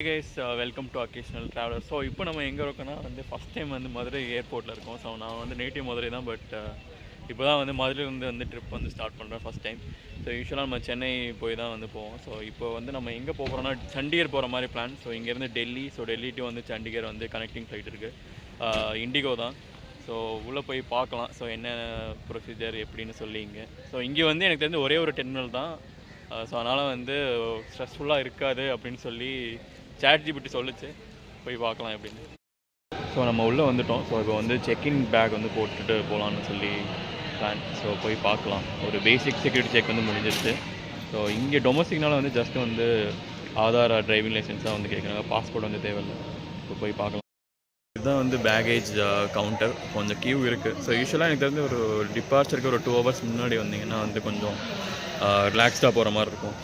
Hey guys, welcome to Occasional Traveler. So இப்போ நம்ம எங்கே இருக்கோன்னா ஃபஸ்ட் டைம் மதுரை ஏர்போர்ட்டில் இருக்கோம். ஸோ நான் நேட்டிவ் மதுரை தான். பட் இப்போ தான் மதுரையிலேருந்து ட்ரிப் ஸ்டார்ட் பண்ணுறேன் ஃபஸ்ட் டைம். ஸோ யூஸ்வலாக நம்ம சென்னை போய் தான் போவோம். ஸோ இப்போ நம்ம எங்கே போகிறோன்னா சண்டிகர் போகிற மாதிரி பிளான். ஸோ இங்கேருந்து Delhi, so Delhi to Chandigarh connecting flight இருக்குது. இண்டிகோ தான். ஸோ உள்ளே போய் பார்க்கலாம். ஸோ என்ன ப்ரொசீஜர் எப்படின்னு சொல்லி இங்கே இங்கே எனக்கு தெரிஞ்ச ஒரே ஒரு டெர்மினல் தான். ஸோ அதனால் ஸ்ட்ரெஸ்ஃபுல்லாக இருக்காது அப்படின்னு சொல்லி ChatGPT சொல்லிச்சு. போய் பார்க்கலாம் எப்படின்னு. ஸோ நம்ம உள்ளே வந்துவிட்டோம். ஸோ இப்போ செக்இன் பேக் போட்டுட்டு போகலான்னு சொல்லி பிளான். ஸோ போய் பார்க்கலாம். ஒரு பேசிக் செக்யூரிட்டி செக் முடிஞ்சிருச்சு. ஸோ இங்கே டொமஸ்டிக்னால ஜஸ்ட் ஆதார் டிரைவிங் லைசன்ஸாக கேட்குறாங்க. பாஸ்போர்ட் தேவையில்லை. ஸோ போய் பார்க்கலாம். இதுதான் பேகேஜ் கவுண்டர். கொஞ்சம் கியூ இருக்குது. ஸோ யூஸ்வலாக எனக்கு தெரிஞ்சு ஒரு டிபார்ச்சருக்கு ஒரு 2 hours முன்னாடி வந்தீங்கன்னா கொஞ்சம் ரிலாக்ஸ்டாக போகிற மாதிரி இருக்கும்.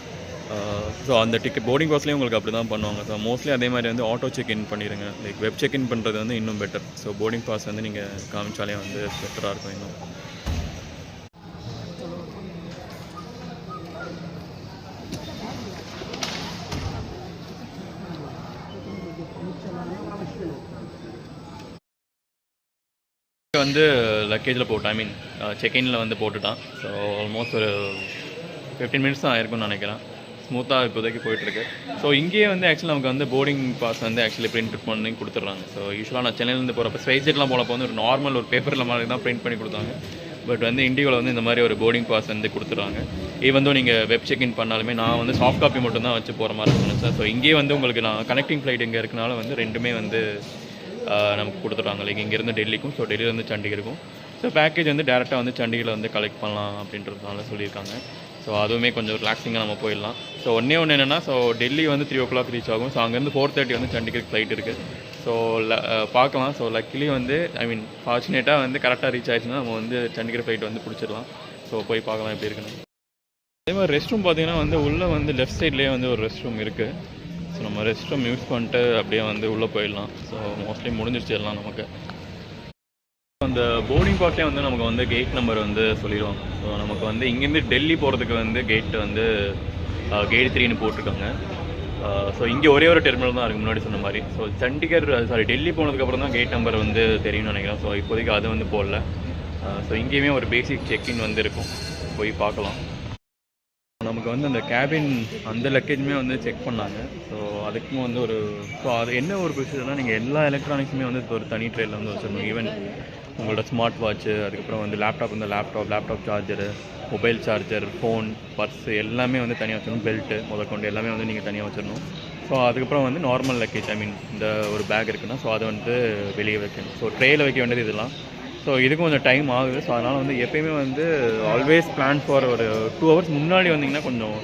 ஸோ அந்த டிக்கெட் போர்டிங் பாஸ்லேயும் உங்களுக்கு அப்படி தான் பண்ணுவாங்க. ஸோ மோஸ்ட்லி அதே மாதிரி ஆட்டோ செக்இன் பண்ணிடுங்க. லைக் வெப் செக்இன் பண்ணுறது இன்னும் பெட்டர். ஸோ போர்டிங் பாஸ் நீங்கள் காமிச்சாலே பெட்டராக இருக்கும் இன்னும். லக்கேஜில் போட்டு செக்இனில் போட்டுட்டான். ஸோ ஆல்மோஸ்ட் ஒரு 15 minutes தான் ஆயிருக்கும்னு நினைக்கிறேன். ஸ்மூத்தாக இப்போதைக்கு போயிட்டுருக்கு. ஸோ இங்கேயே ஆக்சுவலி நமக்கு போர்டிங் பாஸ் ஆக்சுவலி பிரிண்ட் பண்ணி கொடுத்துட்றாங்க. ஸோ யூஸ்வலாக நான் சென்னையிலேருந்து போகிறப்ப ஸ்பைஸ்ஜெட்லாம் போனப்போ ஒரு நார்மல் ஒரு பேப்பரில் மாதிரி தான் பிரிண்ட் பண்ணி கொடுத்தாங்க. பட் இண்டிகோவில் இந்த மாதிரி ஒரு போர்டிங் பாஸ் கொடுத்துட்றாங்க. ஈவன் நீங்கள் வெப் செக்இன் பண்ணாலுமே நான் சாஃப்ட் காப்பி மட்டும் தான் வச்சு போகிற மாதிரி இருக்குன்னு சார். ஸோ இங்கேயே உங்களுக்கு நான் கனெக்டிங் ஃப்ளைட் இங்கே இருக்கனால ரெண்டுமே நமக்கு கொடுத்துட்றாங்க. லைக் இங்கேருந்து டெல்லிக்கும், ஸோ டெல்லியிலேருந்து சண்டிகருக்கும். ஸோ பேக்கேஜ் டேரெக்டாக சண்டிகரில் கலெக்ட் பண்ணலாம் அப்படின்றதுனால சொல்லியிருக்காங்க. ஸோ அதுவுமே கொஞ்சம் ரிலாக்ஸிங்காக நம்ம போயிடலாம். ஸோ ஒன்று என்னென்னா, ஸோ டெல்லி 3 o'clock ரீச் ஆகும். ஸோ அங்கேருந்து 4:30 சண்டிகருக்கு ஃப்ளைட் இருக்குது. ஸோ பார்க்கலாம். ஸோ லக்கிலி ஃபார்ச்சுனேட்டாக கரெக்டாக ரீச் ஆகிடுச்சுன்னா நம்ம சண்டிகர் ஃப்ளைட் பிடிச்சிடலாம். ஸோ போய் பார்க்கலாம் எப்படி இருக்குன்னு. அதே மாதிரி ரெஸ்ட் ரூம் பார்த்தீங்கன்னா உள்ளே லெஃப்ட் சைட்லேயே ஒரு ரெஸ்ட் ரூம் இருக்குது. ஸோ நம்ம ரெஸ்ட் ரூம் யூஸ் பண்ணிட்டு அப்படியே உள்ளே போயிடலாம். ஸோ மோஸ்ட்லி முடிஞ்சிருச்சிடலாம் நமக்கு. அந்த போர்டிங் பாஸ்லேயே நமக்கு கேட் நம்பர் சொல்லிடுவாங்க. ஸோ நமக்கு இங்கேருந்து டெல்லி போகிறதுக்கு கேட் கேட் 3ன்னு போட்டிருக்காங்க. ஸோ இங்கே ஒரே ஒரு டெர்மினல் தான் இருக்குது முன்னாடி சொன்ன மாதிரி. ஸோ சண்டிகர் டெல்லி போனதுக்கப்புறம் தான் கேட் நம்பர் தெரியும்னு நினைக்கிறேன். ஸோ இப்போதைக்கு அது போடல. ஸோ இங்கேயுமே ஒரு பேசிக் செக்இன் இருக்கும். போய் பார்க்கலாம். நமக்கு அந்த கேபின் அந்த லக்கேஜுமே செக் பண்ணாங்க. ஸோ அதுக்கும் ஒரு ஸோ அது என்ன ஒரு ப்ரொசீஜர்னால், நீங்கள் எல்லா எலக்ட்ரானிக்ஸுமே ஒரு தனி ட்ரேயில் வச்சிடணும். ஈவன் உங்களோட ஸ்மார்ட் வாட்ச்சு, அதுக்கப்புறம் laptop charger, mobile charger, phone, purse எல்லாமே தனியாக வச்சிடணும். பெல்ட்டு முதற்கொண்டு எல்லாமே நீங்கள் தனியாக வச்சிடணும். ஸோ அதுக்கப்புறம் நார்மல் லக்கேஜ் இந்த ஒரு பேக் இருக்குன்னா ஸோ அதை வெளியே வைக்கணும். ஸோ ட்ரேயில் வைக்க வேண்டியது இதெல்லாம். ஸோ இதுக்கும் கொஞ்சம் டைம் ஆகுது. ஸோ அதனால் எப்போயுமே ஆல்வேஸ் பிளான் ஃபார் ஒரு 2 hours முன்னாடி வந்தீங்கன்னா கொஞ்சம்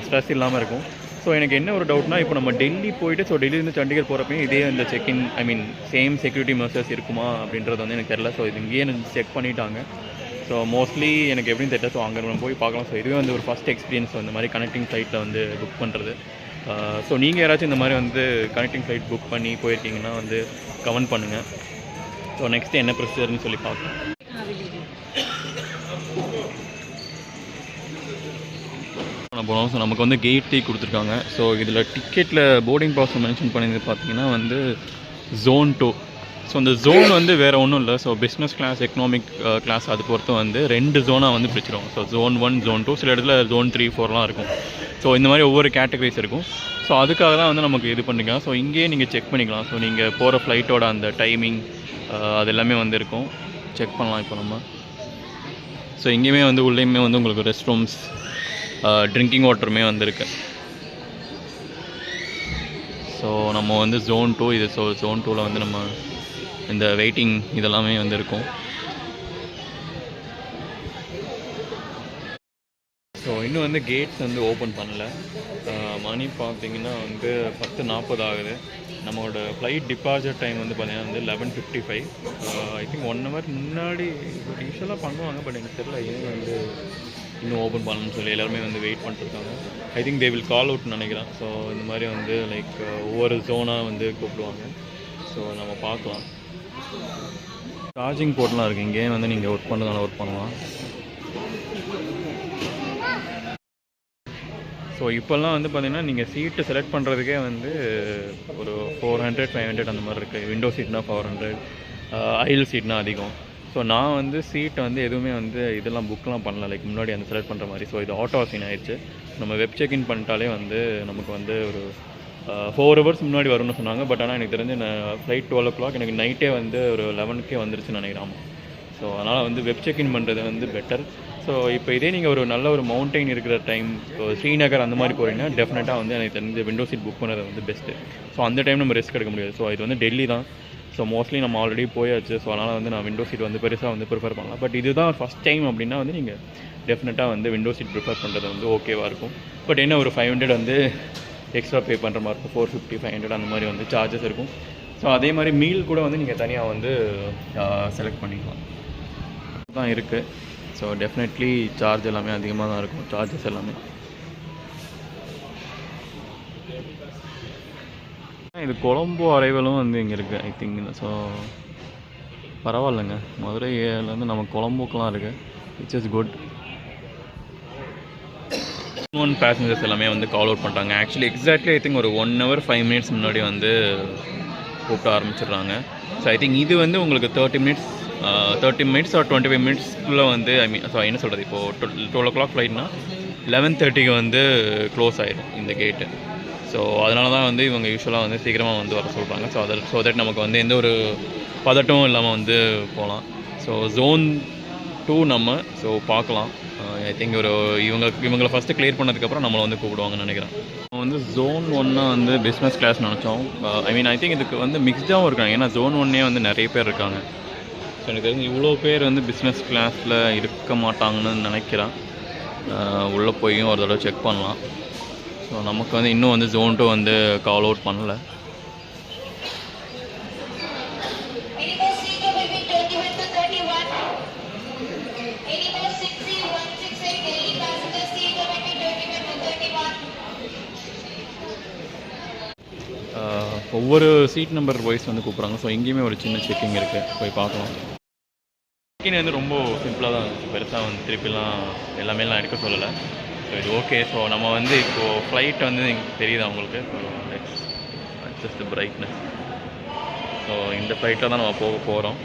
ஸ்ட்ரெஸ் இல்லாமல் இருக்கும். ஸோ எனக்கு என்ன ஒரு டவுட்னா, இப்போ நம்ம டெல்லி போயிட்டு ஸோ டெல்லியிலேருந்து சண்டிகர் போகிறப்பையும் இதே இந்த செக்இன் சேம் செக்யூரிட்டி மெஷர்ஸ் இருக்குமா அப்படின்றது எனக்கு தெரில. ஸோ இது இங்கேயே செக் பண்ணிட்டாங்க. ஸோ மோஸ்ட்லி எனக்கு எப்படின்னு தெரியல. ஸோ அங்கே நம்ம போய் பார்க்கலாம். ஸோ இதுவே ஒரு ஃபஸ்ட் எக்ஸ்பீரியன்ஸ் இந்த மாதிரி கனெக்டிங் ஃப்ளைட்டில் புக் பண்ணுறது. ஸோ நீங்கள் யாராச்சும் இந்த மாதிரி கனெக்டிங் ஃப்ளைட் புக் பண்ணி போயிருக்கீங்கன்னா கமெண்ட் பண்ணுங்கள். ஸோ நெக்ஸ்ட்டு என்ன ப்ரொசீஜர்னு சொல்லி பார்க்கலாம். போனோம். ஸோ நமக்கு கேட் டீ கொடுத்துருக்காங்க. ஸோ இதில் டிக்கெட்டில் போர்டிங் பாஸ் மென்ஷன் பண்ணியது பார்த்தீங்கன்னா Zone 2. ஸோ இந்த ஜோன் வேறு ஒன்றும் இல்லை. So business class, economic class அது பொறுத்து 2 ஜோனாக பிரிச்சிருவோம். ஸோ Zone 1, Zone 2, சில இடத்துல Zone 3, 4லாம் இருக்கும். ஸோ இந்த மாதிரி ஒவ்வொரு கேட்டகரிஸ் இருக்கும். ஸோ அதுக்காக தான் நமக்கு இது பண்ணிக்கலாம். ஸோ இங்கேயே நீங்கள் செக் பண்ணிக்கலாம். ஸோ நீங்கள் போகிற ஃப்ளைட்டோட அந்த டைமிங் அது எல்லாமே இருக்கும். செக் பண்ணலாம் இப்போ நம்ம. ஸோ இங்கேயுமே உள்ளேயுமே உங்களுக்கு ரெஸ்ட் ரூம்ஸ், ட்ரிங்கிங் வாட்டருமே இருக்கு. ஸோ நம்ம Zone 2 இது. ஸோ Zone 2ல் நம்ம இந்த வெயிட்டிங் இதெல்லாமே இருக்கும். ஸோ இன்னும் கேட்ஸ் ஓப்பன் பண்ணல. மணி பார்த்தீங்கன்னா 10:40 ஆகுது. நம்மளோட ஃப்ளைட் டிபார்ச்சர் டைம் பார்த்தீங்கன்னா 11:55. ஐ திங்க் 1 hour முன்னாடி யூஸ்வலாக பண்ணுவாங்க. பட் எனக்கு தெரியல ஏன் இன்னும் ஓப்பன் பண்ணணும்னு சொல்லி எல்லாருமே வெயிட் பண்ணிட்டுருக்காங்க. I think they will call அவுட்னு நினைக்கிறேன். ஸோ இந்த மாதிரி லைக் ஒவ்வொரு ஜோனாக கூப்பிடுவாங்க. ஸோ நம்ம பார்க்கலாம். சார்ஜிங் போர்ட்லாம் இருக்குது. இங்கேயே நீங்கள் ஒர்க் பண்ணுறதுனால ஒர்க் பண்ணலாம். ஸோ இப்போல்லாம் வந்து பார்த்திங்கன்னா நீங்கள் சீட்டு செலக்ட் பண்ணுறதுக்கே வந்து ஒரு 400-500 அந்த மாதிரி இருக்குது. விண்டோ சீட்னா 400, ஐல் சீட்னா அதிகம். ஸோ நான் வந்து சீட்டை வந்து எதுவுமே வந்து இதெல்லாம் புக்கெலாம் பண்ணல, லைக் முன்னாடி அந்த செலக்ட் பண்ணுற மாதிரி. ஸோ இது ஆட்டோ அசைன் ஆயிடுச்சு. நம்ம வெப் செக்இன் பண்ணிட்டாலே வந்து நமக்கு வந்து ஒரு 4 hours முன்னாடி வரும்னு சொன்னாங்க. பட் ஆனால் எனக்கு தெரிஞ்சு நான் ஃப்ளைட் 12 o'clock எனக்கு நைட்டே வந்து ஒரு 11 வந்துருச்சுன்னு நினைக்கிறேன். ஸோ அதனால் வந்து வெப் செக்இன் பண்ணுறது வந்து பெட்டர். ஸோ இப்போ இதே நீங்கள் ஒரு நல்ல ஒரு மவுண்டெயின் இருக்கிற டைம், ஸோ ஸ்ரீநகர் அந்த மாதிரி போகிறீங்கன்னா டெஃபினட்டாக வந்து எனக்கு தெரிஞ்ச விண்டோ சீட் புக் பண்ணுறது வந்து பெஸ்ட்டு. ஸோ அந்த டைம் நம்ம ரிஸ்க் எடுக்க முடியாது. ஸோ இது வந்து டெல்லி தான். ஸோ மோஸ்ட்லி நம்ம ஆல்ரெடி போயாச்சு. ஸோ அதனால் வந்து நான் விண்டோ சீட் வந்து பெருசாக வந்து ப்ரிஃபர் பண்ணலாம். பட் இதுதான் ஃபஸ்ட் டைம் அப்படின்னா வந்து நீங்கள் டெஃபினட்டாக வந்து விண்டோ சீட் ப்ரிஃபர் பண்ணுறது வந்து ஓகேவாக இருக்கும். பட் என்ன ஒரு 500 வந்து எக்ஸ்ட்ரா பே பண்ணுற மாதிரி இருக்கும். 450-500 அந்த மாதிரி வந்து சார்ஜஸ் இருக்கும். ஸோ அதே மாதிரி மீல் கூட வந்து நீங்கள் தனியாக வந்து செலக்ட் பண்ணிக்கலாம் தான் இருக்குது. ஸோ டெஃபினெட்லி சார்ஜ் எல்லாமே அதிகமாக தான் இருக்கும், சார்ஜஸ் எல்லாமே. இது கொலம்போ அரைவலும் வந்து இங்கே இருக்குது ஐ திங்க். ஸோ பரவாயில்லைங்க, மதுரையிலேருந்து நம்ம கொலம்போக்கெலாம் இருக்குது, விச் இஸ் குட். பேசஞ்சர்ஸ் எல்லாமே வந்து கால் அவுட் பண்ணிட்டாங்க. ஆக்சுவலி எக்ஸாக்ட்லி ஐ திங்க் ஒரு 1 hour 5 minutes முன்னாடி வந்து கூப்பிட ஆரம்பிச்சிடுறாங்க. ஸோ ஐ திங்க் இது வந்து உங்களுக்கு 30 minutes or 25 minutes வந்து என்ன சொல்கிறது, இப்போது 12 o'clock ஃப்ளைட்னா 11:30 வந்து க்ளோஸ் ஆகிடும் இந்த கேட்டு. ஸோ அதனால தான் வந்து இவங்க யூஸ்வலாக வந்து சீக்கிரமாக வந்து வர சொல்கிறாங்க. ஸோ தட் நமக்கு வந்து எந்த ஒரு பதட்டமும் இல்லாமல் வந்து போகலாம். ஸோ Zone 2 நம்ம பார்க்கலாம். ஐ திங்க் இவங்களை ஃபஸ்ட்டு கிளியர் பண்ணதுக்கப்புறம் நம்மளை வந்து கூப்பிடுவாங்கன்னு நினைக்கிறேன். நம்ம வந்து Zone 1 வந்து பிஸ்னஸ் கிளாஸ் நினச்சோம். ஐ திங்க் இதுக்கு வந்து மிக்ஸ்டாகவும் இருக்காங்க. ஏன்னா Zone 1 வந்து நிறைய பேர் இருக்காங்க. ஸோ எனக்கு தெரிஞ்சு இவ்வளோ பேர் வந்து பிஸ்னஸ் கிளாஸில் இருக்க மாட்டாங்கன்னு நினைக்கிறேன். உள்ளே போயும் ஒரு தடவை செக் பண்ணலாம். ஸோ நமக்கு வந்து இன்னும் வந்து Zone 2 வந்து கால் அவுட் பண்ணல. ஒவ்வொரு சீட் நம்பர் வைஸ் வந்து கூப்பிட்றாங்க. ஸோ இங்கேயுமே ஒரு சின்ன செக்கிங் இருக்குது, போய் பார்க்கலாம். செக்கிங் வந்து ரொம்ப சிம்பிளாக தான் இருந்துச்சு, பெருசாக வந்து திருப்பிலாம் எல்லாமேலாம் எடுக்க சொல்லலை. ஸோ இது ஓகே. ஸோ நம்ம வந்து இப்போது ஃப்ளைட் வந்து தெரியுது அவங்களுக்கு. So just brightness. ஸோ இந்த ஃப்ளைட்டில் தான் நம்ம போகிறோம்.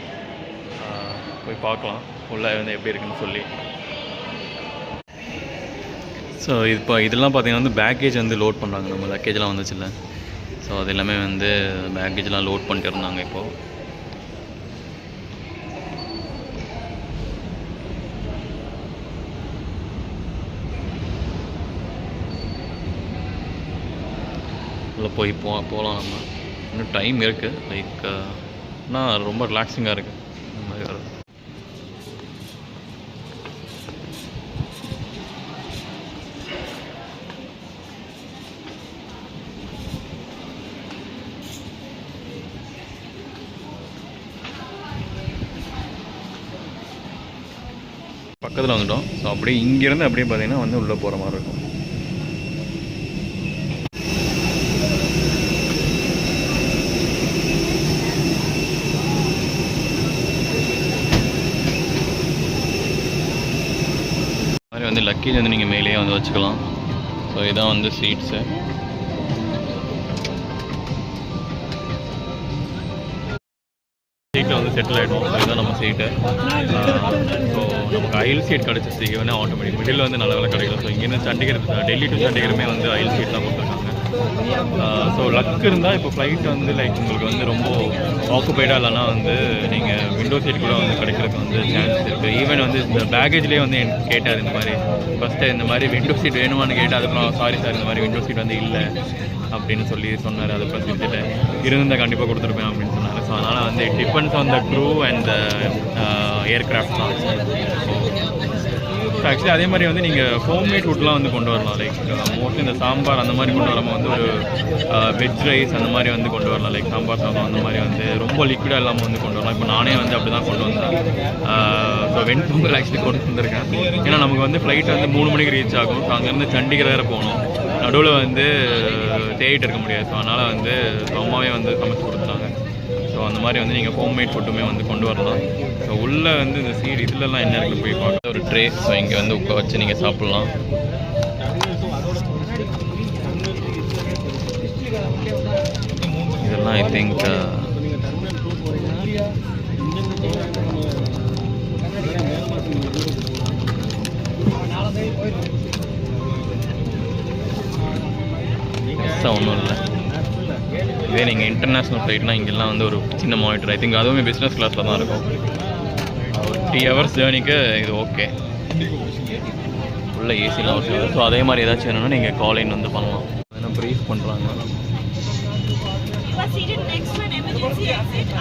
போய் பார்க்கலாம் உள்ளே வந்து எப்படி இருக்குன்னு சொல்லி. ஸோ இப்போ இதெல்லாம் பார்த்திங்கன்னா வந்து பேக்கேஜ் வந்து லோட் பண்ணுறாங்க. நம்ம லக்கேஜெலாம் வந்துச்சுல்ல, ஸோ அது எல்லாமே வந்து பேக்கேஜெலாம் லோட் பண்ணிட்டு இருந்தாங்க இப்போது. உள்ளே போய் போகலாம். நம்ம இன்னும் டைம் இருக்குது. லைக் ஆனால் ரொம்ப ரிலாக்ஸிங்காக இருக்குது இந்த மாதிரி வரும். பக்கத்தில் வந்துட்டோம். ஸோ அப்படியே இங்கேருந்து அப்படியே பார்த்தீங்கன்னா வந்து உள்ளே போகிற மாதிரி இருக்கும். மாதிரி வந்து லக்கேஜ் வந்து நீங்கள் மேலேயே வந்து வச்சுக்கலாம். ஸோ இதான் வந்து சீட்ஸு. சீட்டில் வந்து செட்டில் ஆகிடும். ஸோ இதுதான் நம்ம சீட்டு. ஸோ நமக்கு ஐல் சீட் கிடச்சிச்சு. இங்கே வந்து ஆட்டோமேட்டிக் மிடில் வந்து நல்ல வேலை கிடைக்கும். ஸோ இங்கேருந்து சண்டிகர், டெல்லி டு சண்டிகருமே வந்து ஐல் சீட் தான் கொடுத்துருக்காங்க. ஸோ லக் இருந்தால் இப்போ ஃப்ளைட் வந்து லைக் உங்களுக்கு வந்து ரொம்ப ஆக்குபைடாக இல்லைனா வந்து நீங்கள் விண்டோ சீட் கூட வந்து கிடைக்கிறதுக்கு வந்து சான்ஸ் இருக்குது. ஈவன் வந்து இந்த பேக்கேஜ்லேயே வந்து எனக்கு கேட்டார் இந்த மாதிரி ஃபஸ்ட்டு இந்த மாதிரி விண்டோ சீட் வேணுமான்னு கேட்டால் அதுக்கப்புறம் சாரி சார் இந்த மாதிரி விண்டோ சீட் வந்து இல்லை அப்படின்னு சொல்லி சொன்னார். அதை பற்றி சிரிச்சுட்டு இருந்தால் கண்டிப்பாக கொடுத்துருப்பேன் அப்படின்னு சொன்னார். ஸோ அதனால் வந்து it depends on the crew and the aircraft தான். ஸோ ஆக்சுவலி அதே மாதிரி வந்து நீங்கள் ஹோம்மேட் ஃபுட்லாம் வந்து கொண்டு வரலாம். லைக் மோஸ்ட்லி இந்த சாம்பார் அந்த மாதிரி கொண்டு வராமல் வந்து ஒரு வெஜ் ரைஸ் அந்த மாதிரி வந்து கொண்டு வரலாம். லைக் சாம்பார் சாதம் அந்த மாதிரி வந்து ரொம்ப லிக்விடாக இல்லாமல் வந்து கொண்டு வரலாம். இப்போ நானே வந்து அப்படி தான் கொண்டு வந்தேன். ஸோ வெண்பொங்கல் ஆக்சுவலி கொண்டு வந்திருக்கேன். ஏன்னா நமக்கு வந்து ஃப்ளைட் வந்து 3 மணிக்கு ரீச் ஆகும். ஸோ அங்கேருந்து சண்டிகர் வேறு போகணும். நடுவில் வந்து தேடிட்டு இருக்க முடியாது. ஸோ அதனால் வந்து அம்மாவே வந்து சமைச்சு கொடுத்துட்டாங்க. ஸோ அந்த மாதிரி வந்து நீங்கள் ஹோம்மேட் ஃபுட்டுமே வந்து கொண்டு வரலாம். ஸோ உள்ளே வந்து இந்த சீட் இதுலலாம் என்ன இருக்குது போய் பார்க்க ஒரு ட்ரே. ஸோ இங்கே வந்து உட்கார வச்சு நீங்கள் சாப்பிட்லாம். திங்க் ஒன்றும் இல்லை. இதே நீங்கள் இன்டர்நேஷ்னல் ஃப்ளைட்னால் இங்கெல்லாம் வந்து ஒரு சின்ன மானிட்டர், ஐ திங்க் அதுவுமே பிஸ்னஸ் கிளாஸில் தான் இருக்கும். ஒரு 3 hours ஜேர்னிக்கு இது ஓகே. உள்ள ஏசிலாம் ஒரு ஸோ அதே மாதிரி ஏதாச்சும் வேணும்னா நீங்கள் காலின் வந்து பண்ணலாம். அதெல்லாம் ப்ரீஃப் பண்ணுறாங்க.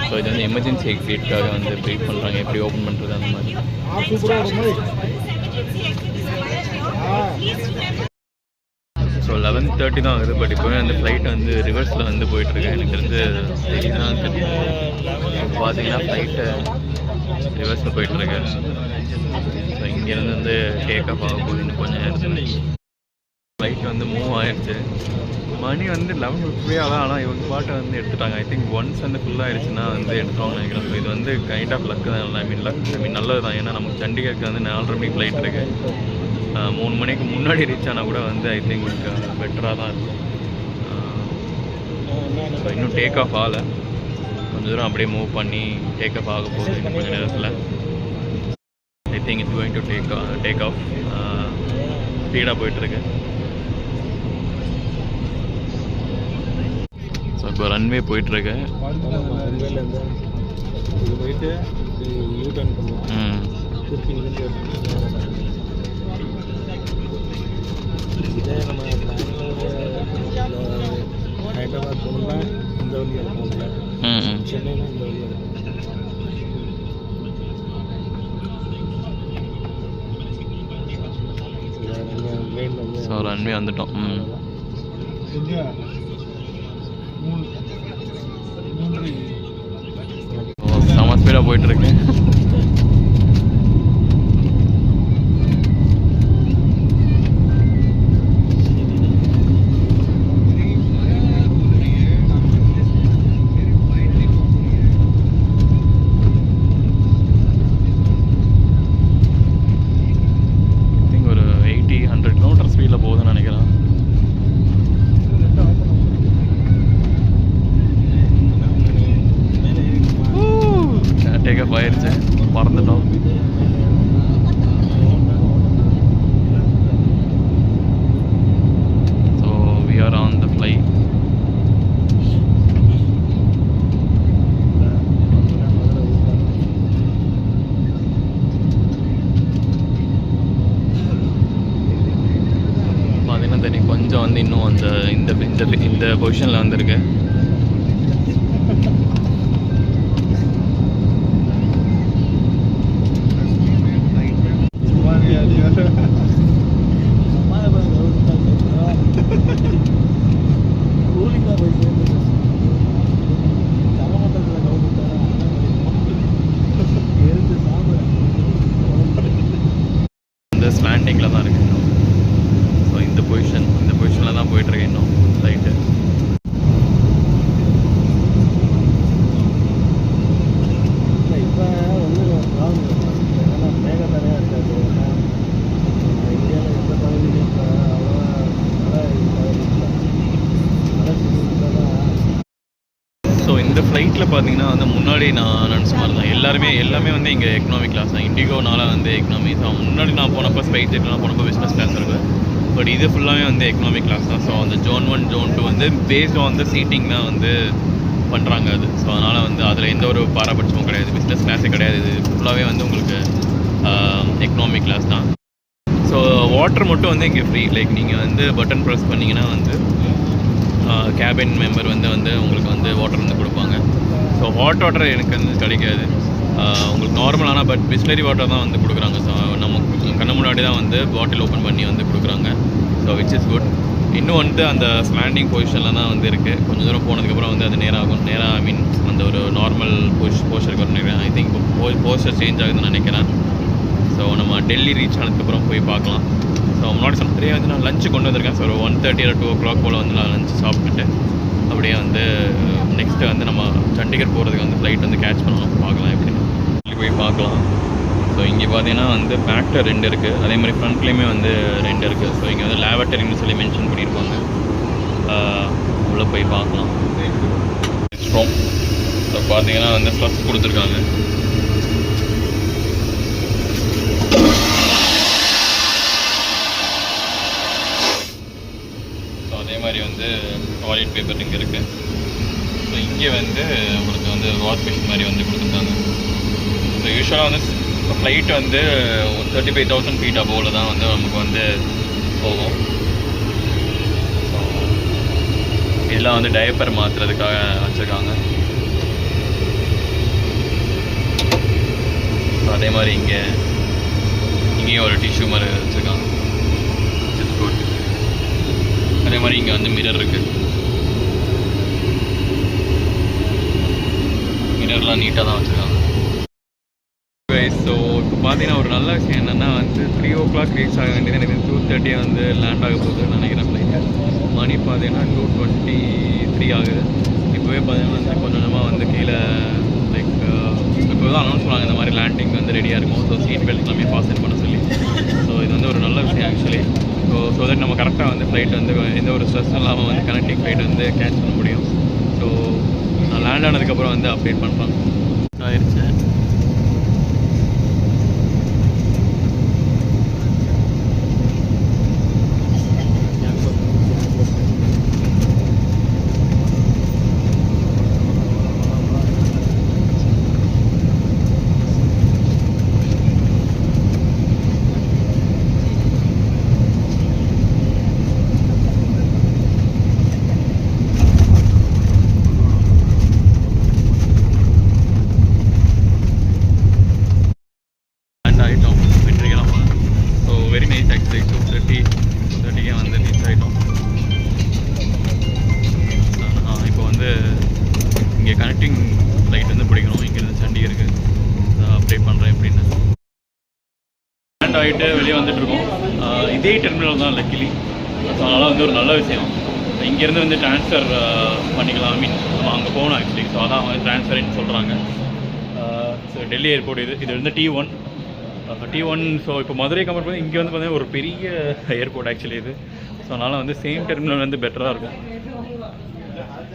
ஸோ இது வந்து எமர்ஜென்சி எக்ஸிட்காக வந்து ப்ரீஃப் பண்ணுறாங்க, எப்படி ஓப்பன் பண்ணுறது அந்த மாதிரி. ஸோ 11:30 தான் ஆகுது. பட் இப்போவே அந்த ஃப்ளைட் வந்து ரிவர்ஸில் வந்து போயிட்டுருக்கு. எனக்கு தெரிஞ்சு இதுதான் பார்த்தீங்கன்னா ஃப்ளைட்டு ரிவர்ஸில் போயிட்டுருக்கு. ஸோ இங்கேருந்து வந்து டேக் ஆஃப் ஆக போகுது இன்னும் கொஞ்சம் நேரத்தில். ஃப்ளைட் வந்து மூவ் ஆகிடுச்சு. மணி வந்து 11:50 ஆகலாம். ஆனால் இவங்க பாட்டை வந்து எடுத்துட்டாங்க. ஐ திங்க் ஒன்ஸ் வந்து ஃபுல்லாகிடுச்சுன்னா வந்து எடுத்துருவாங்க நினைக்கிறேன். ஸோ இது வந்து கைண்ட் ஆஃப் லக்கு தான். ஐ மீன் நல்லது தான். ஏன்னா நமக்கு சண்டிகருக்கு வந்து 4:30 மணிக்கு ஃப்ளைட் இருக்குது. 3 மணிக்கு முன்னாடி ரீச் ஆனால் கூட வந்து ஐ திங்க் பெட்டராக தான் இருக்கும். ஸோ இன்னும் டேக் ஆஃப் ஆகலை. கொஞ்சம் தூரம் அப்படியே மூவ் பண்ணி டேக் ஆஃப் ஆக போகுது இன்னும் கொஞ்சம் நேரத்தில். I think it's going to take off. ஸ்பீடாக போயிட்டுருக்கு. ஸோ இப்போ ரன்வே போயிட்டுருக்கு. இதே நம்ம ஹைதராபாத் போகணும்னா இந்த வழியாக இருக்கும், சென்னைனா இந்த வழியாக இருக்கும். ஸோ ரன்வே வந்துட்டோம். செம ஸ்பீடாக போயிட்டுருக்கு. ஒரு 80-100 km ஸ்பீடில் போகுதுன்னு நினைக்கிறேன். டேக் ஆஃப் ஆயிடுச்சு. பறந்துட்டோம். So we are on the flight. பார்த்தீங்கன்னா தெரியும் கொஞ்சம் வந்து இன்னும் அந்த இந்த பொசிஷனில் வந்துருக்கு. இந்த ஸ்லாண்டிங்கில் தான் இருக்குது இன்னும். ஸோ இந்த பொசிஷனில் தான் போயிட்டுருக்கு இன்னும் ஃப்ளைட்டு. இப்போ வந்து ஏன்னா மேகத்தரையாக இருக்காது. இந்தியாவில் எந்த பகுதியிலும் இப்போ அவ்வளோவா ஸோ இந்த ஃப்ளைட்டில் பார்த்தீங்கன்னா வந்து முன்னாடி நான் நினச்ச மாதிரி தான் எல்லாமே வந்து இங்கே எக்கனாமிக் கிளாஸ் தான். இண்டிகோனால வந்து எக்கனாமி. ஸோ முன்னாடி நான் போனப்போ ஸ்பைஸ் ஜெட்லாம் போனப்போ பிஸ்னஸ் கிளாஸ் இருக்குது. பட் இது ஃபுல்லாகவே வந்து எக்கனாமிக் கிளாஸ் தான். ஸோ அந்த Zone 1 Zone 2 வந்து பேஸ்ட் ஆன் த சீட்டிங் தான் வந்து பண்ணுறாங்க அது. ஸோ அதனால் வந்து அதில் எந்த ஒரு பாரபட்சமும் கிடையாது. பிஸ்னஸ் கிளாஸே கிடையாது. இது ஃபுல்லாகவே வந்து உங்களுக்கு எக்கனாமிக் கிளாஸ் தான். ஸோ வாட்டர் மட்டும் வந்து இங்கே ஃப்ரீ. லைக் நீங்கள் வந்து பட்டன் ப்ரெஸ் பண்ணிங்கன்னா வந்து கேபின் மெம்பர் வந்து உங்களுக்கு வந்து வாட்டர் வந்து கொடுப்பாங்க. ஸோ ஹாட் வாட்டர் எனக்கு வந்து கிடைக்காது உங்களுக்கு நார்மலான. பட் பிஸ்லரி வாட்டர் தான் வந்து கொடுக்குறாங்க. ஸோ நமக்கு கண்ணு முன்னாடி தான் வந்து பாட்டில் ஓப்பன் பண்ணி வந்து கொடுக்குறாங்க. So which is good. இன்னும் வந்து அந்த ஸ்லாண்டிங் பொசிஷனில் தான் வந்து இருக்குது. கொஞ்சம் தூரம் போனதுக்கப்புறம் வந்து அது நேராக ஐ மீன் அந்த ஒரு நார்மல் போஸ்டருக்கு வர நினைக்கிறேன். ஐ திங்க் இப்போ போஸ்டர் சேஞ்ச் ஆகுதுன்னு நினைக்கிறேன். ஸோ நம்ம டெல்லி ரீச் ஆனதுக்கப்புறம் போய் பார்க்கலாம். ஸோ முன்னாடி சொன்னதே வந்து நான் லஞ்சு கொண்டு வந்திருக்கேன். ஸோ ஒரு 1:30 or 2 o'clock போல் வந்து நான் லஞ்சு சாப்பிட்டுட்டு அப்படியே வந்து நெக்ஸ்ட்டு வந்து நம்ம சண்டிகர் போகிறதுக்கு வந்து ஃப்ளைட் வந்து கேட்ச் பண்ணணும். பார்க்கலாம் எப்படின்னு போய் பார்க்கலாம். ஸோ இங்கே பார்த்தீங்கன்னா வந்து பேக்டர் 2 இருக்குது. அதே மாதிரி ஃப்ரண்ட்லேயுமே வந்து 2 இருக்குது. ஸோ இங்கே வந்து லேவட்டரின்னு சொல்லி மென்ஷன் பண்ணியிருப்பாங்க. உள்ளே போய் பார்க்கலாம். அப்புறம் ஸோ பார்த்தீங்கன்னா வந்து ஃப்ளக்ஸ் கொடுத்துருக்காங்க. ஸோ அதே மாதிரி வந்து டாய்லெட் பேப்பர் இங்கே இருக்குது. ஸோ இங்கே வந்து உங்களுக்கு வந்து வாஷ் மிஷின் மாதிரி வந்து கொடுத்துருக்காங்க. ஸோ யூஸ்வலாக வந்து ஃப்ளைட் வந்து 35,000 feet அபோவில் தான் வந்து நமக்கு வந்து போகும். ஸோ இதெல்லாம் வந்து டயப்பர் மாற்றுறதுக்காக வச்சுருக்காங்க. அதே மாதிரி இங்கேயும் ஒரு டிஷ்யூ மாதிரி வச்சுருக்காங்க. அதே மாதிரி இங்கே வந்து மிரர் இருக்குது. மிரர்லாம் நீட்டாக தான் வச்சுருக்காங்க. ஸோ இப்போ பார்த்தீங்கன்னா ஒரு நல்ல விஷயம் என்னென்னா வந்து 3 o'clock ரீச் ஆக வேண்டியது எனக்கு 2:30 வந்து லேண்ட் ஆக போகுதுன்னு நினைக்கிறேன் ஃப்ளைட்டு. மணி பார்த்தீங்கன்னா 2:23 ஆகுது. இப்போவே பார்த்தீங்கன்னா வந்து கொஞ்சம் கொஞ்சமாக வந்து கீழே லைக் இப்போ தான் அனௌன்ஸ் பண்ணாங்க இந்த மாதிரி லேண்டிங் வந்து ரெடியாக இருக்கும். ஸோ சீட் பெல்ட் எல்லாமே ஃபாஸ்ட் பண்ண சொல்லி. ஸோ இது வந்து ஒரு நல்ல விஷயம் ஆக்சுவலி. ஸோ தட் நம்ம கரெக்டாக வந்து ஃப்ளைட் வந்து எந்த ஒரு ஸ்ட்ரெஸ்ஸும் இல்லாமல் வந்து கனெக்டிங் ஃப்ளைட் வந்து கேட்ச் பண்ண முடியும். ஸோ நான் லேண்ட் ஆனதுக்கப்புறம் வந்து அப்டேட் பண்ணுறேன். ஆயிடுச்சு. இங்கே கனெக்டிங் ஃப்ளைட் வந்து பிடிக்கணும். இங்கேருந்து சண்டிகருக்கு அப்டேட் பண்ணுறேன் எப்படின்னு. லேண்ட் ஆகிட்டு வெளியே வந்துட்டுருக்கோம். இதே டெர்மினல் தான் லக்கிலி. ஸோ அதனால் வந்து ஒரு நல்ல விஷயம். இங்கேருந்து வந்து ட்ரான்ஸ்ஃபர் பண்ணிக்கலாம். ஐ மீன் நம்ம அங்கே போகணும் ஆக்சுவலி. ஸோ அதான் வந்து ட்ரான்ஸ்ஃபர்ன்னு சொல்கிறாங்க. ஸோ டெல்லி ஏர்போர்ட் இது வந்து T1. ஸோ இப்போ மதுரை கம்பேர் பண்ணி இங்கே வந்து பார்த்தீங்கன்னா ஒரு பெரிய ஏர்போர்ட் ஆக்சுவலி இது. ஸோ அதனால் வந்து சேம் டெர்மினல் வந்து பெட்டராக இருக்கும்.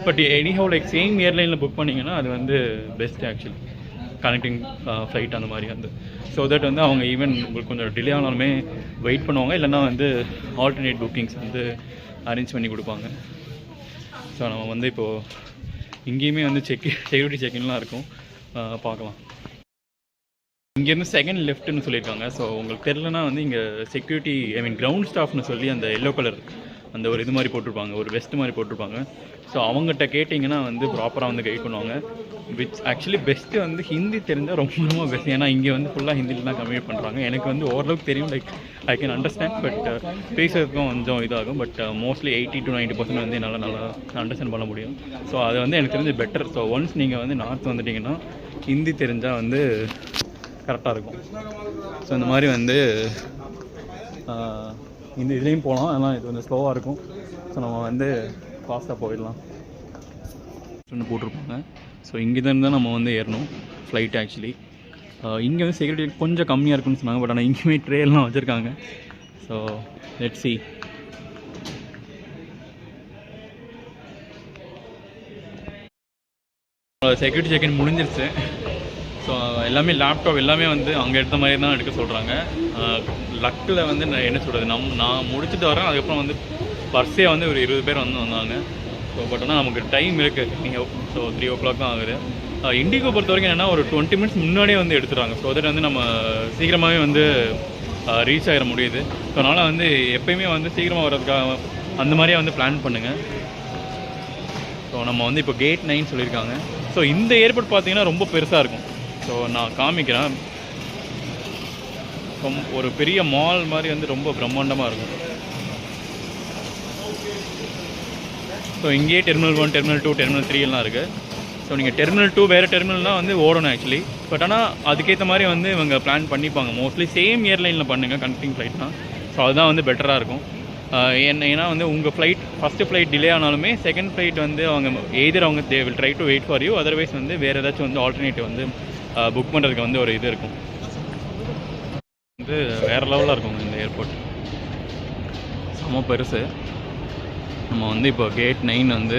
பட் எனிஹவ் லைக் சேம் ஏர்லைனில் புக் பண்ணிங்கன்னா அது வந்து பெஸ்ட் ஆக்சுவலி. கனெக்டிங் ஃப்ளைட் அந்த மாதிரி வந்து. ஸோ தட் வந்து அவங்க ஈவன் உங்களுக்கு கொஞ்சம் டிலே ஆனாலுமே வெயிட் பண்ணுவாங்க. இல்லைன்னா வந்து ஆல்டர்னேட் புக்கிங்ஸ் வந்து அரேஞ்ச் பண்ணி கொடுப்பாங்க. ஸோ நம்ம வந்து இப்போது இங்கேயுமே வந்து செக்யூரிட்டி செக்இன்லாம் இருக்கும். பார்க்கலாம். இங்கேருந்து செகண்ட் லெஃப்ட்னு சொல்லியிருக்காங்க. ஸோ உங்களுக்கு தெரிலனா வந்து இங்கே செக்யூரிட்டி ஐ மீன் கிரவுண்ட் ஸ்டாஃப்னு சொல்லி அந்த எல்லோ கலர் அந்த ஒரு இது மாதிரி போட்டிருப்பாங்க, ஒரு வெஸ்ட் மாதிரி போட்டிருப்பாங்க. ஸோ அவங்ககிட்ட கேட்டிங்கன்னா வந்து ப்ராப்பராக வந்து கைட் பண்ணுவாங்க. விச் ஆக்சுவலி பெஸ்ட்டு வந்து ஹிந்தி தெரிஞ்சால் ரொம்ப ரொம்ப பெஸ்ட். ஏன்னா இங்கே வந்து ஃபுல்லாக ஹிந்தியில் தான் கம்யூனிகேட் பண்ணுறாங்க. எனக்கு வந்து ஓரளவுக்கு தெரியும், like I can understand. But பேசுறதுக்கும் கொஞ்சம் இதாகும். பட் மோஸ்ட்லி 80 to 90% வந்து என்னால் நல்லா அண்டர்ஸ்டாண்ட் பண்ண முடியும். ஸோ அது வந்து எனக்கு தெரிஞ்சு பெட்டர். ஸோ ஒன்ஸ் நீங்கள் வந்து நார்த் வந்துட்டிங்கன்னா ஹிந்தி தெரிஞ்சால் வந்து கரெக்டாக இருக்கும். ஸோ இந்த மாதிரி வந்து இந்த இதுலேயும் போகலாம். ஆனால் இது வந்து ஸ்லோவாக இருக்கும். ஸோ நம்ம வந்து ஃபாஸ்ட்டாக போயிடலாம் போட்டிருப்பாங்க. ஸோ இங்கேருந்து தான் நம்ம வந்து ஏறணும் ஃப்ளைட் ஆக்சுவலி. இங்கே வந்து செக்யூரிட்டி கொஞ்சம் கம்மியாக இருக்குன்னு சொன்னாங்க. பட் ஆனால் இங்கேயுமே ட்ரெயின்லாம் வச்சுருக்காங்க. So let's see. Security check in முடிஞ்சிருச்சு. ஸோ எல்லாமே லேப்டாப் எல்லாமே வந்து அங்கே எடுத்த மாதிரி தான் எடுக்க சொல்கிறாங்க. லக்கில் வந்து நான் என்ன சொல்கிறது, நான் முடிச்சுட்டு வரேன். அதுக்கப்புறம் வந்து பர்ஸே வந்து ஒரு 20 பேர் வந்தாங்க. ஸோ பட் ஆனால் நமக்கு டைம் இருக்குது. நீங்கள் ஸோ 3 o'clock தான் ஆகுது. இண்டிகோ பொறுத்த வரைக்கும் என்னென்னா ஒரு 20 minutes முன்னாடியே வந்து எடுத்துகிறாங்க. ஸோ அதில் வந்து நம்ம சீக்கிரமாகவே வந்து ரீச் ஆகிட முடியுது. ஸோ அதனால் வந்து எப்போயுமே வந்து சீக்கிரமாக வர்றதுக்காக அந்த மாதிரியே வந்து பிளான் பண்ணுங்கள். ஸோ நம்ம வந்து இப்போ Gate 9 சொல்லியிருக்காங்க. ஸோ இந்த ஏர்போர்ட் பார்த்தீங்கன்னா ரொம்ப பெருசாக இருக்கும். ஸோ நான் காமிக்கிறேன். ஒரு பெரிய மால் மாதிரி வந்து ரொம்ப பிரம்மாண்டமாக இருக்கும். ஸோ இங்கேயே Terminal 1, Terminal 2, Terminal 3 எல்லாம் இருக்குது. ஸோ நீங்கள் Terminal 2 வேறு டெர்மினல்னால் வந்து ஓடணும் ஆக்சுவலி. பட் ஆனால் அதுக்கேற்ற மாதிரி வந்து இவங்க பிளான் பண்ணிப்பாங்க. மோஸ்ட்லி சேம் ஏர்லைனில் பண்ணுங்கள் கனெக்டிங் ஃப்ளைட்னால். ஸோ அதுதான் வந்து பெட்டராக இருக்கும். ஏன்னா வந்து உங்கள் ஃப்ளைட் ஃபஸ்ட்டு ஃப்ளைட் டிலே ஆனாலுமே செகண்ட் ஃப்ளைட் வந்து அவங்க எய்தர் அவங்க they will try to wait for you. Otherwise வந்து வேறு ஏதாச்சும் வந்து ஆல்டர்னேட்டிவ் வந்து புக் பண்ணுறதுக்கு வந்து ஒரு இது இருக்கும். வந்து வேறு லெவலில் இருக்கும் இந்த ஏர்போர்ட். செம்ம பெருசு. நம்ம வந்து இப்போ Gate 9 வந்து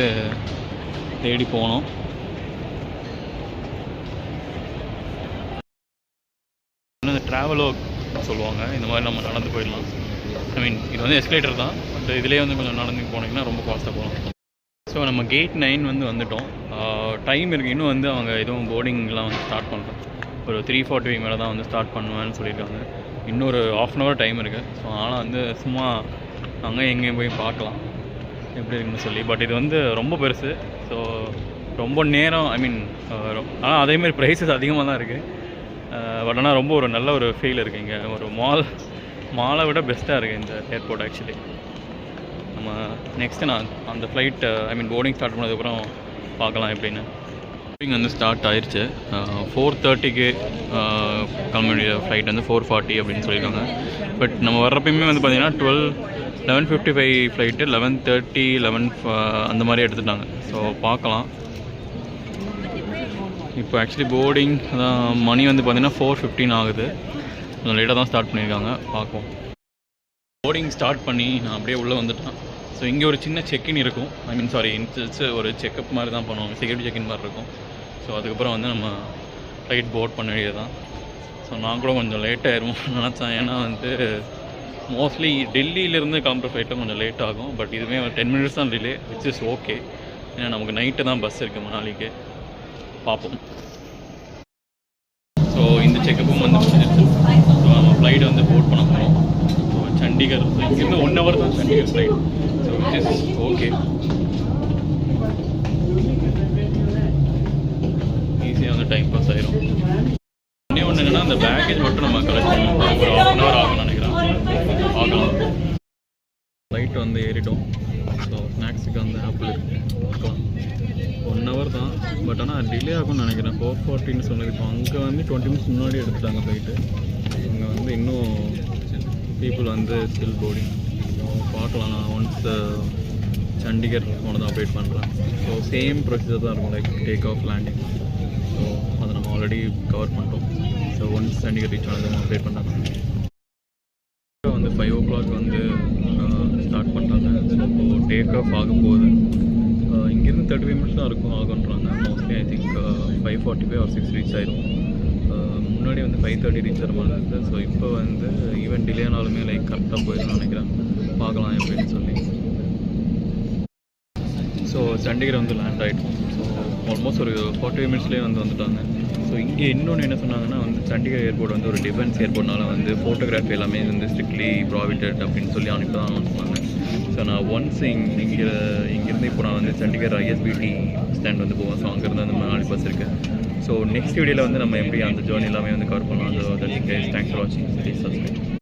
தேடி போனோம். ட்ராவலோ சொல்லுவாங்க. இந்த மாதிரி நம்ம நடந்து போயிடலாம். ஐ மீன் இது வந்து எஸ்கலேட்டர் தான், பட் இதிலே வந்து கொஞ்சம் நடந்து போனீங்கன்னா ரொம்ப ஃபாஸ்ட்டாக போகலாம். ஸோ நம்ம கேட் 9 வந்து வந்துவிட்டோம். டைம் இருக்குது, இன்னும் வந்து அவங்க எதுவும் போர்டிங்லாம் வந்து ஸ்டார்ட் பண்ணுறோம். ஒரு 3:40 மேலே தான் வந்து ஸ்டார்ட் பண்ணுவேன்னு சொல்லியிருக்காங்க. இன்னொரு 1/2 hour டைம் இருக்குது. ஸோ ஆனால் வந்து சும்மா அங்கே எங்கேயும் போய் பார்க்கலாம் எப்படி இருக்குன்னு சொல்லி. பட் இது வந்து ரொம்ப பெருசு, ஸோ ரொம்ப நேரம் ஐ மீன் ஆனால் அதேமாதிரி ப்ரைஸஸ் அதிகமாக தான் இருக்குது. பட் ஆனால் ரொம்ப ஒரு நல்ல ஒரு ஃபீல் இருக்குது இங்கே. ஒரு மாலை விட பெஸ்ட்டாக இருக்குது இந்த ஏர்போர்ட் ஆக்சுவலி. நம்ம நெக்ஸ்ட்டு நான் அந்த ஃப்ளைட் ஐ மீன் போர்டிங் ஸ்டார்ட் பண்ணதுக்கப்புறம் பார்க்கலாம் எப்படின்னு. போர்டிங் வந்து ஸ்டார்ட் ஆயிடுச்சு. 4:30க்கு கிளம்ப வேண்டிய ஃப்ளைட் வந்து 4:40 அப்படின்னு சொல்லியிருக்காங்க. பட் நம்ம வர்றப்பயுமே வந்து பார்த்திங்கன்னா 11:55 ஃப்ளைட்டு 11:30 11 அந்த மாதிரி எடுத்துட்டாங்க. ஸோ பார்க்கலாம். இப்போ ஆக்சுவலி போர்டிங் தான் மணி வந்து பார்த்திங்கன்னா 4:15 ஆகுது. கொஞ்சம் லேட்டாக தான் ஸ்டார்ட் பண்ணியிருக்காங்க, பார்ப்போம். போர்டிங் ஸ்டார்ட் பண்ணி நான் அப்படியே உள்ளே வந்துட்டேன். ஸோ இங்கே ஒரு சின்ன செக்இன் இருக்கும், ஐ மீன் சாரி ஒரு செக்அப் மாதிரி தான் பண்ணுவோம், செக்யூரிட்டி செக்இன் மாதிரி இருக்கும். ஸோ அதுக்கப்புறம் வந்து நம்ம ஃப்ளைட் போர்ட் பண்ண வேண்டியது தான். ஸோ நான் கூட கொஞ்சம் லேட்டாகிடும் நினச்சேன், ஏன்னா வந்து மோஸ்ட்லி டெல்லியிலேருந்து கிளம்புற ஃப்ளைட்டில் கொஞ்சம் லேட் ஆகும். பட் இதுவே ஒரு 10 minutes தான் டிலே, விச் இஸ் ஓகே. ஏன்னா நமக்கு நைட்டு தான் பஸ் இருக்குது மணாலிக்கு. பார்ப்போம். ஸோ இந்த செக்கப்பும் வந்து முடிஞ்சிருச்சு. ஸோ நம்ம ஃப்ளைட்டை வந்து போர்ட் பண்ண போகிறோம். ஸோ சண்டிகர் இங்கேருந்து 1 hour தான் Chandigarh flight. So which is okay, ஈஸியாக வந்து டைம் பாஸ் ஆகிரும். ஒன்று என்னென்னா அந்த பேக்கேஜ் மட்டும் நம்ம கலெக்ட் பண்ணணும். ஒரு 1/2 hour ஆகும்னு நினைக்கிறேன். பார்க்கலாம். ஃப்ளைட் வந்து ஏறிட்டோம். ஸோ ஸ்நாக்ஸுக்கு வந்து ஆப்பிள் இருக்குது, பார்க்கலாம். 1 hour தான், பட் ஆனால் டிலே ஆகும்னு நினைக்கிறேன். 4:40ன்னு சொன்னது. இப்போ அங்கே வந்து 20 minutes முன்னாடி எடுத்துட்டாங்க ஃப்ளைட்டு. இங்கே வந்து இன்னும் பீப்புள் வந்து ஸ்டில் போர்டிங். ஸோ பார்க்கலாம். நான் ஒன்ஸ் சண்டிகர் ஒன்று தான் அப்டேட் பண்ணுறேன். ஸோ சேம் ப்ரொசீஜர் தான் இருக்கும், like take off landing. So அதை நம்ம ஆல்ரெடி கவர் பண்ணிட்டோம். ஸோ ஒன்ஸ் சண்டிகர் ரீச் ஆனது அப்டேட் பண்ணுறாங்க. வந்து 5 o'clock வந்து ஸ்டார்ட் பண்ணுறாங்க. ஸோ இப்போது டேக் ஆஃப் ஆக போகுது. இங்கேருந்து 35 minutes தான் ஆகுன்றாங்க. Mostly I think 5:45 or 6 reach ஆயிரும். முன்னாடி வந்து 5:30 ரீச் ஆகிற மாதிரி இருக்குது. ஸோ இப்போ வந்து ஈவன் டிலே ஆனாலுமே லைக் கரெக்டாக போயிடும்னு நினைக்கிறேன். பார்க்கலாம் எப்படின்னு சொல்லி. ஸோ சண்டிகர் வந்து லேண்ட் ஆகிட்டோம். ஸோ ஆல்மோஸ்ட் ஒரு 45 minutesலேயே வந்துட்டாங்க. ஸோ இங்கே இன்னொன்று என்ன சொன்னாங்கன்னா வந்து சண்டிகர் ஏர்போர்ட் வந்து ஒரு டிஃபென்ஸ் ஏர்போர்ட்னால வந்து ஃபோட்டோகிராஃபி எல்லாமே வந்து ஸ்ட்ரிக்ட்லி ப்ராஹிபிட்டட் அப்படின்னு சொல்லி அனுப்பி தான் சொன்னாங்க. ஸோ நான் ஒன்ஸ் இங்கேருந்து இப்போ நான் வந்து சண்டிகர் ISBT ஸ்டாண்ட் வந்து போவேன். ஸோ அங்கேருந்து அந்த மணாலி பஸ் இருக்குது. ஸோ நெக்ஸ்ட் வீடியோவில் வந்து நம்ம எப்படி அந்த ஜேர்னி எல்லாமே வந்து கவர் பண்ணலாம். So that's it guys, thanks for வாட்சிங். Please subscribe.